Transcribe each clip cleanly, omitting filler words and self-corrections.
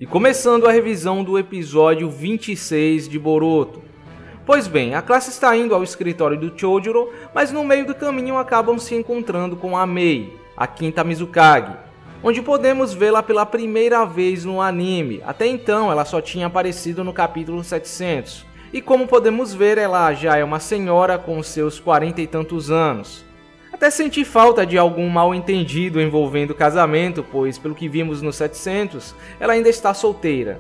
e começando a revisão do episódio 26 de Boruto. Pois bem, a classe está indo ao escritório do Chojuro, mas no meio do caminho acabam se encontrando com a Mei, a quinta Mizukage, onde podemos vê-la pela primeira vez no anime. Até então ela só tinha aparecido no capítulo 700, e como podemos ver ela já é uma senhora com seus 40 e tantos anos. Até senti falta de algum mal entendido envolvendo o casamento, pois pelo que vimos no 700, ela ainda está solteira.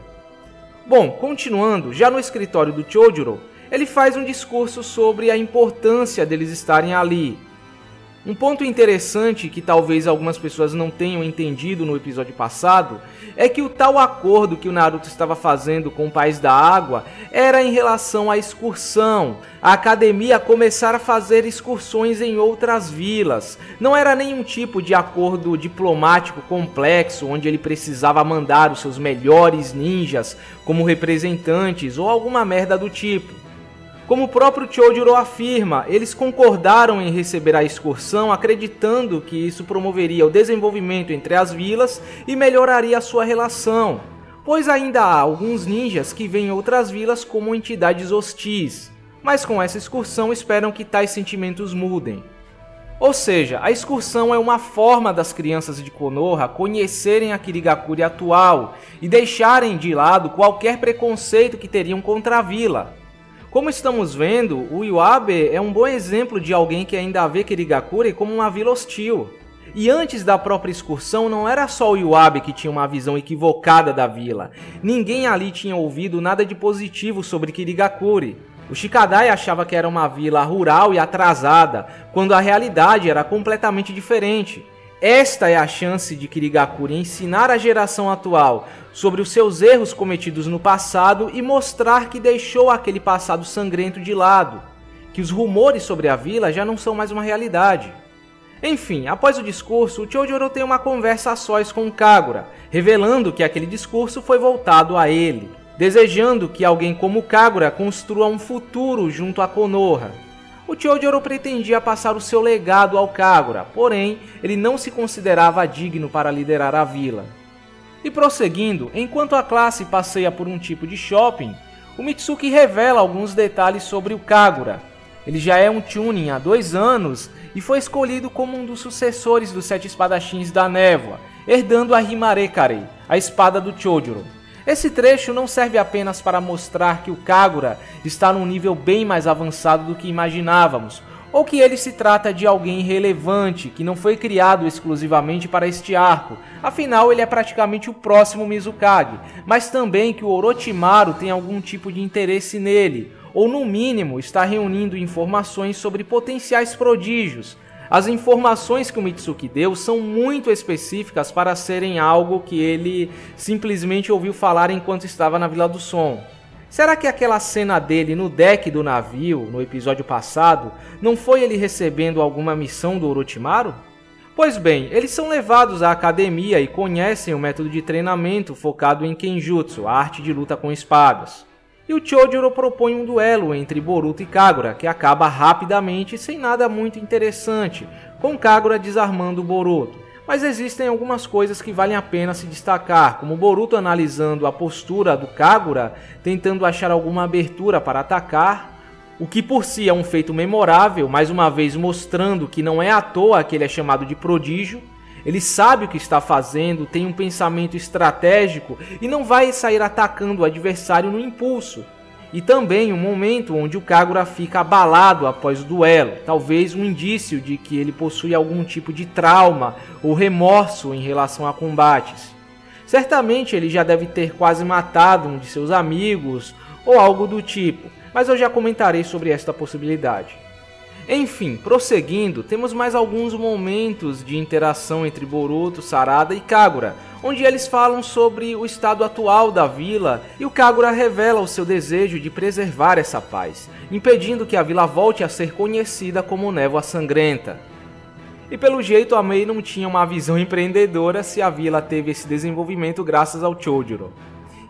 Bom, continuando, já no escritório do Chojuro, ele faz um discurso sobre a importância deles estarem ali. Um ponto interessante que talvez algumas pessoas não tenham entendido no episódio passado é que o tal acordo que o Naruto estava fazendo com o País da Água era em relação à excursão, a academia começar a fazer excursões em outras vilas. Não era nenhum tipo de acordo diplomático complexo onde ele precisava mandar os seus melhores ninjas como representantes ou alguma merda do tipo. Como o próprio Chojuro afirma, eles concordaram em receber a excursão acreditando que isso promoveria o desenvolvimento entre as vilas e melhoraria a sua relação, pois ainda há alguns ninjas que veem outras vilas como entidades hostis, mas com essa excursão esperam que tais sentimentos mudem. Ou seja, a excursão é uma forma das crianças de Konoha conhecerem a Kirigakure atual e deixarem de lado qualquer preconceito que teriam contra a vila. Como estamos vendo, o Iwabe é um bom exemplo de alguém que ainda vê Kirigakure como uma vila hostil. E antes da própria excursão, não era só o Iwabe que tinha uma visão equivocada da vila. Ninguém ali tinha ouvido nada de positivo sobre Kirigakure. O Shikadai achava que era uma vila rural e atrasada, quando a realidade era completamente diferente. Esta é a chance de Kirigakure ensinar a geração atual sobre os seus erros cometidos no passado e mostrar que deixou aquele passado sangrento de lado, que os rumores sobre a vila já não são mais uma realidade. Enfim, após o discurso, o Chojuro tem uma conversa a sós com Kagura, revelando que aquele discurso foi voltado a ele, desejando que alguém como Kagura construa um futuro junto a Konoha. O Chojuro pretendia passar o seu legado ao Kagura, porém, ele não se considerava digno para liderar a vila. E prosseguindo, enquanto a classe passeia por um tipo de shopping, o Mitsuki revela alguns detalhes sobre o Kagura. Ele já é um Chunin há 2 anos e foi escolhido como um dos sucessores dos 7 espadachins da névoa, herdando a Himare-Kare, a espada do Chojuro. Esse trecho não serve apenas para mostrar que o Kagura está num nível bem mais avançado do que imaginávamos, ou que ele se trata de alguém relevante, que não foi criado exclusivamente para este arco, afinal ele é praticamente o próximo Mizukage, mas também que o Orochimaru tem algum tipo de interesse nele, ou no mínimo está reunindo informações sobre potenciais prodígios. As informações que o Mitsuki deu são muito específicas para serem algo que ele simplesmente ouviu falar enquanto estava na Vila do Som. Será que aquela cena dele no deck do navio, no episódio passado, não foi ele recebendo alguma missão do Orochimaru? Pois bem, eles são levados à academia e conhecem o método de treinamento focado em Kenjutsu, a arte de luta com espadas. E o Chojuro propõe um duelo entre Boruto e Kagura, que acaba rapidamente sem nada muito interessante, com Kagura desarmando Boruto. Mas existem algumas coisas que valem a pena se destacar, como Boruto analisando a postura do Kagura, tentando achar alguma abertura para atacar, o que por si é um feito memorável, mais uma vez mostrando que não é à toa que ele é chamado de prodígio. Ele sabe o que está fazendo, tem um pensamento estratégico e não vai sair atacando o adversário no impulso. E também um momento onde o Kagura fica abalado após o duelo, talvez um indício de que ele possui algum tipo de trauma ou remorso em relação a combates. Certamente ele já deve ter quase matado um de seus amigos ou algo do tipo, mas eu já comentarei sobre esta possibilidade. Enfim, prosseguindo, temos mais alguns momentos de interação entre Boruto, Sarada e Kagura, onde eles falam sobre o estado atual da vila e o Kagura revela o seu desejo de preservar essa paz, impedindo que a vila volte a ser conhecida como Névoa Sangrenta. E pelo jeito a Mei não tinha uma visão empreendedora se a vila teve esse desenvolvimento graças ao Chojuro.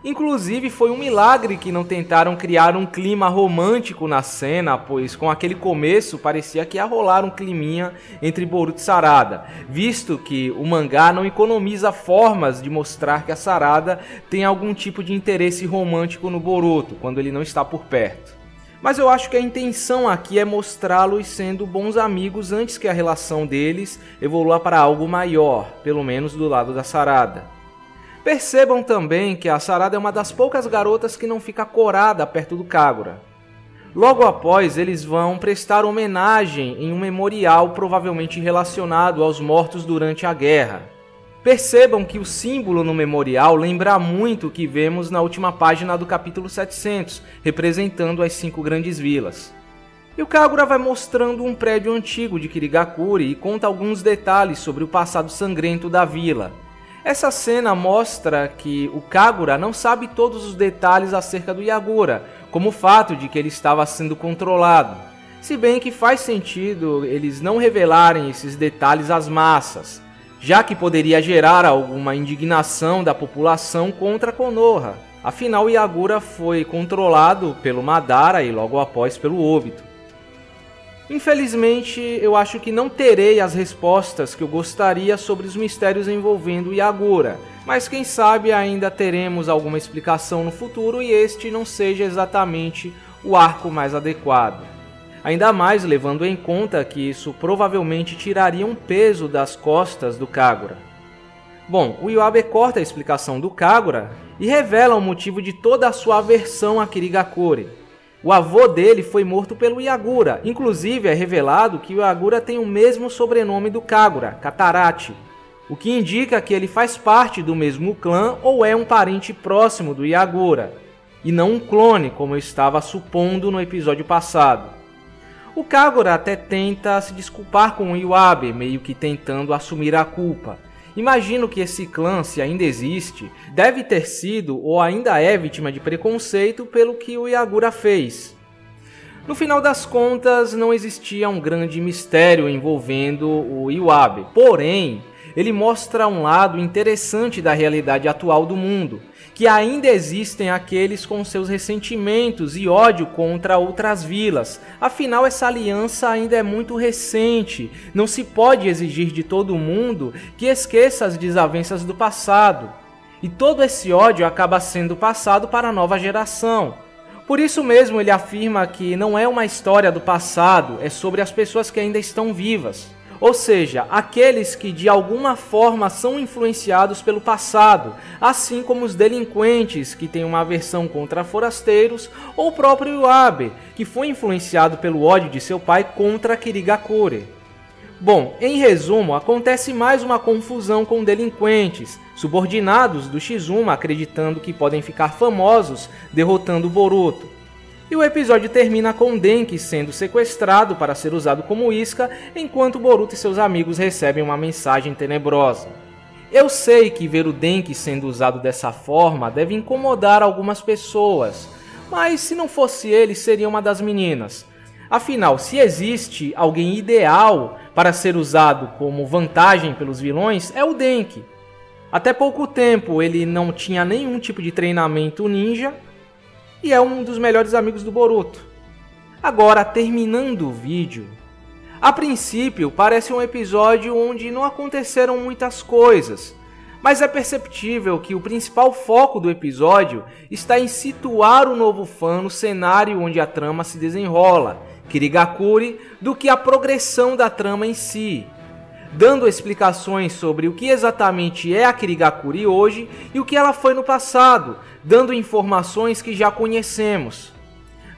Inclusive foi um milagre que não tentaram criar um clima romântico na cena, pois com aquele começo parecia que ia rolar um climinha entre Boruto e Sarada, visto que o mangá não economiza formas de mostrar que a Sarada tem algum tipo de interesse romântico no Boruto, quando ele não está por perto. Mas eu acho que a intenção aqui é mostrá-los sendo bons amigos antes que a relação deles evolua para algo maior, pelo menos do lado da Sarada. Percebam também que a Sarada é uma das poucas garotas que não fica corada perto do Kagura. Logo após, eles vão prestar homenagem em um memorial provavelmente relacionado aos mortos durante a guerra. Percebam que o símbolo no memorial lembra muito o que vemos na última página do capítulo 700, representando as 5 grandes vilas. E o Kagura vai mostrando um prédio antigo de Kirigakure e conta alguns detalhes sobre o passado sangrento da vila. Essa cena mostra que o Kagura não sabe todos os detalhes acerca do Yagura, como o fato de que ele estava sendo controlado. Se bem que faz sentido eles não revelarem esses detalhes às massas, já que poderia gerar alguma indignação da população contra Konoha. Afinal, o Yagura foi controlado pelo Madara e logo após pelo Obito. Infelizmente, eu acho que não terei as respostas que eu gostaria sobre os mistérios envolvendo o Yagura, mas quem sabe ainda teremos alguma explicação no futuro e este não seja exatamente o arco mais adequado. Ainda mais levando em conta que isso provavelmente tiraria um peso das costas do Kagura. Bom, o Iwabe corta a explicação do Kagura e revela o motivo de toda a sua aversão a Kirigakure. O avô dele foi morto pelo Yagura, inclusive é revelado que o Yagura tem o mesmo sobrenome do Kagura, Katarachi, o que indica que ele faz parte do mesmo clã ou é um parente próximo do Yagura, e não um clone como eu estava supondo no episódio passado. O Kagura até tenta se desculpar com o Iwabe, meio que tentando assumir a culpa. Imagino que esse clã, se ainda existe, deve ter sido ou ainda é vítima de preconceito pelo que o Yagura fez. No final das contas, não existia um grande mistério envolvendo o Iwabe, porém, ele mostra um lado interessante da realidade atual do mundo, que ainda existem aqueles com seus ressentimentos e ódio contra outras vilas. Afinal, essa aliança ainda é muito recente, não se pode exigir de todo mundo que esqueça as desavenças do passado. E todo esse ódio acaba sendo passado para a nova geração. Por isso mesmo ele afirma que não é uma história do passado, é sobre as pessoas que ainda estão vivas. Ou seja, aqueles que de alguma forma são influenciados pelo passado, assim como os delinquentes que têm uma aversão contra forasteiros, ou o próprio Iwabe, que foi influenciado pelo ódio de seu pai contra Kirigakure. Bom, em resumo, acontece mais uma confusão com delinquentes, subordinados do Shizuma acreditando que podem ficar famosos derrotando Boruto. E o episódio termina com Denki sendo sequestrado para ser usado como isca, enquanto Boruto e seus amigos recebem uma mensagem tenebrosa. Eu sei que ver o Denki sendo usado dessa forma deve incomodar algumas pessoas, mas se não fosse ele, seria uma das meninas. Afinal, se existe alguém ideal para ser usado como vantagem pelos vilões, é o Denki. Até pouco tempo ele não tinha nenhum tipo de treinamento ninja, e é um dos melhores amigos do Boruto. Agora, terminando o vídeo, a princípio parece um episódio onde não aconteceram muitas coisas, mas é perceptível que o principal foco do episódio está em situar o novo fã no cenário onde a trama se desenrola, Kirigakure, do que a progressão da trama em si, dando explicações sobre o que exatamente é a Kirigakure hoje e o que ela foi no passado, dando informações que já conhecemos.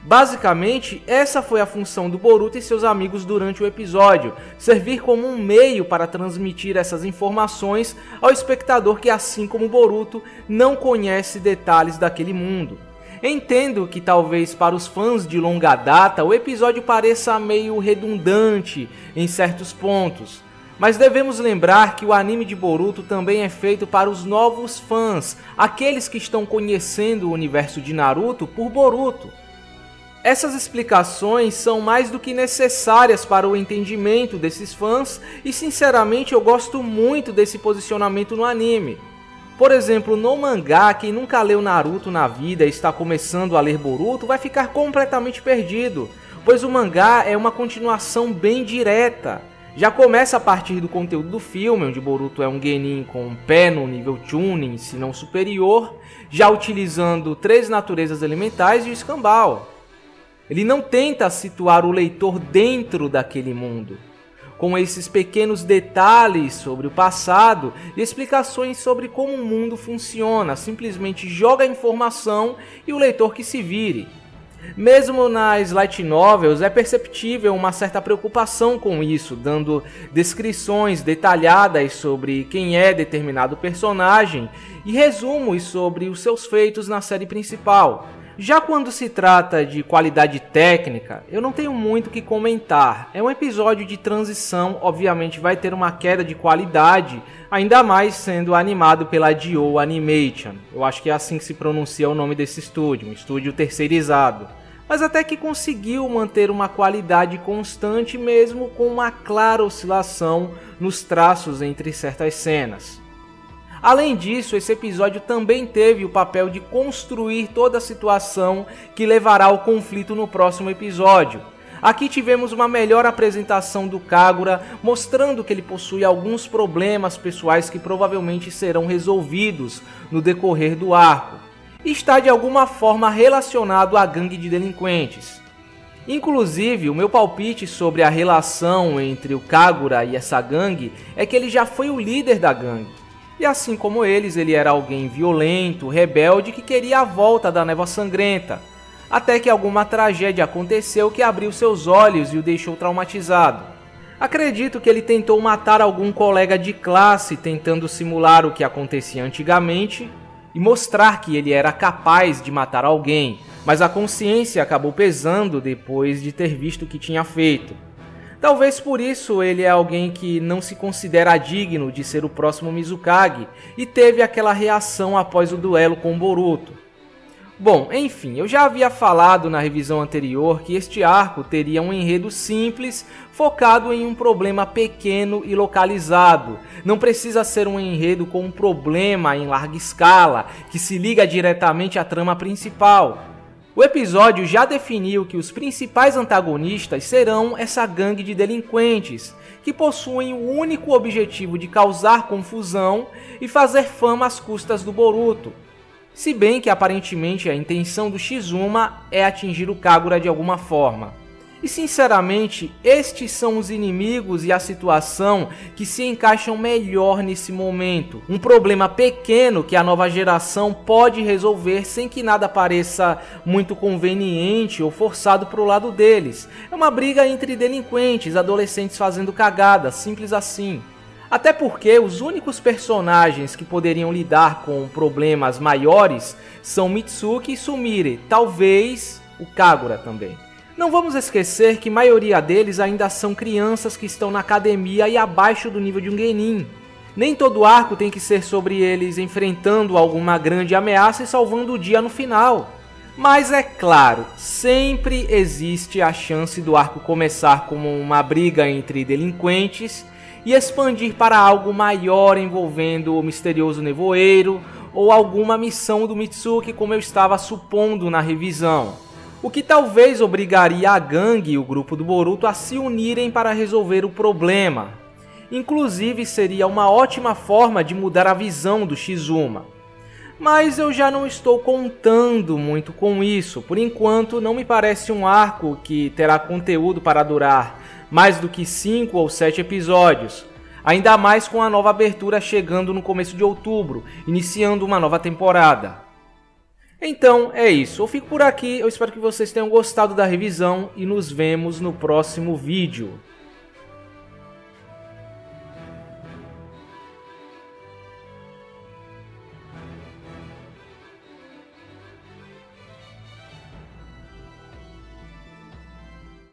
Basicamente, essa foi a função do Boruto e seus amigos durante o episódio, servir como um meio para transmitir essas informações ao espectador que, assim como Boruto, não conhece detalhes daquele mundo. Entendo que talvez para os fãs de longa data o episódio pareça meio redundante em certos pontos, mas devemos lembrar que o anime de Boruto também é feito para os novos fãs, aqueles que estão conhecendo o universo de Naruto por Boruto. Essas explicações são mais do que necessárias para o entendimento desses fãs e sinceramente eu gosto muito desse posicionamento no anime. Por exemplo, no mangá, quem nunca leu Naruto na vida e está começando a ler Boruto vai ficar completamente perdido, pois o mangá é uma continuação bem direta. Já começa a partir do conteúdo do filme, onde Boruto é um genin com um pé no nível Chunin, se não superior, já utilizando 3 naturezas elementais e o escambau. Ele não tenta situar o leitor dentro daquele mundo, com esses pequenos detalhes sobre o passado e explicações sobre como o mundo funciona, simplesmente joga a informação e o leitor que se vire. Mesmo nas light novels é perceptível uma certa preocupação com isso, dando descrições detalhadas sobre quem é determinado personagem e resumos sobre os seus feitos na série principal. Já quando se trata de qualidade técnica, eu não tenho muito o que comentar. É um episódio de transição, obviamente vai ter uma queda de qualidade, ainda mais sendo animado pela Dio Animation. Eu acho que é assim que se pronuncia o nome desse estúdio, um estúdio terceirizado. Mas até que conseguiu manter uma qualidade constante mesmo com uma clara oscilação nos traços entre certas cenas. Além disso, esse episódio também teve o papel de construir toda a situação que levará ao conflito no próximo episódio. Aqui tivemos uma melhor apresentação do Kagura, mostrando que ele possui alguns problemas pessoais que provavelmente serão resolvidos no decorrer do arco, e está de alguma forma relacionado à gangue de delinquentes. Inclusive, o meu palpite sobre a relação entre o Kagura e essa gangue é que ele já foi o líder da gangue. E assim como eles, ele era alguém violento, rebelde que queria a volta da Névoa Sangrenta, até que alguma tragédia aconteceu que abriu seus olhos e o deixou traumatizado. Acredito que ele tentou matar algum colega de classe tentando simular o que acontecia antigamente e mostrar que ele era capaz de matar alguém, mas a consciência acabou pesando depois de ter visto o que tinha feito. Talvez por isso ele é alguém que não se considera digno de ser o próximo Mizukage e teve aquela reação após o duelo com Boruto. Bom, enfim, eu já havia falado na revisão anterior que este arco teria um enredo simples, focado em um problema pequeno e localizado. Não precisa ser um enredo com um problema em larga escala, que se liga diretamente à trama principal. O episódio já definiu que os principais antagonistas serão essa gangue de delinquentes, que possuem o único objetivo de causar confusão e fazer fama às custas do Boruto. Se bem que aparentemente a intenção do Shizuma é atingir o Kagura de alguma forma. E sinceramente, estes são os inimigos e a situação que se encaixam melhor nesse momento. Um problema pequeno que a nova geração pode resolver sem que nada pareça muito conveniente ou forçado para o lado deles. É uma briga entre delinquentes, adolescentes fazendo cagada, simples assim. Até porque os únicos personagens que poderiam lidar com problemas maiores são Mitsuki e Sumire, talvez o Kagura também. Não vamos esquecer que a maioria deles ainda são crianças que estão na academia e abaixo do nível de um genin. Nem todo arco tem que ser sobre eles enfrentando alguma grande ameaça e salvando o dia no final. Mas é claro, sempre existe a chance do arco começar como uma briga entre delinquentes e expandir para algo maior envolvendo o misterioso nevoeiro ou alguma missão do Mitsuki, como eu estava supondo na revisão. O que talvez obrigaria a gangue e o grupo do Boruto a se unirem para resolver o problema. Inclusive seria uma ótima forma de mudar a visão do Shizuma. Mas eu já não estou contando muito com isso. Por enquanto não me parece um arco que terá conteúdo para durar mais do que 5 ou 7 episódios. Ainda mais com a nova abertura chegando no começo de outubro, iniciando uma nova temporada. Então é isso, eu fico por aqui, eu espero que vocês tenham gostado da revisão e nos vemos no próximo vídeo.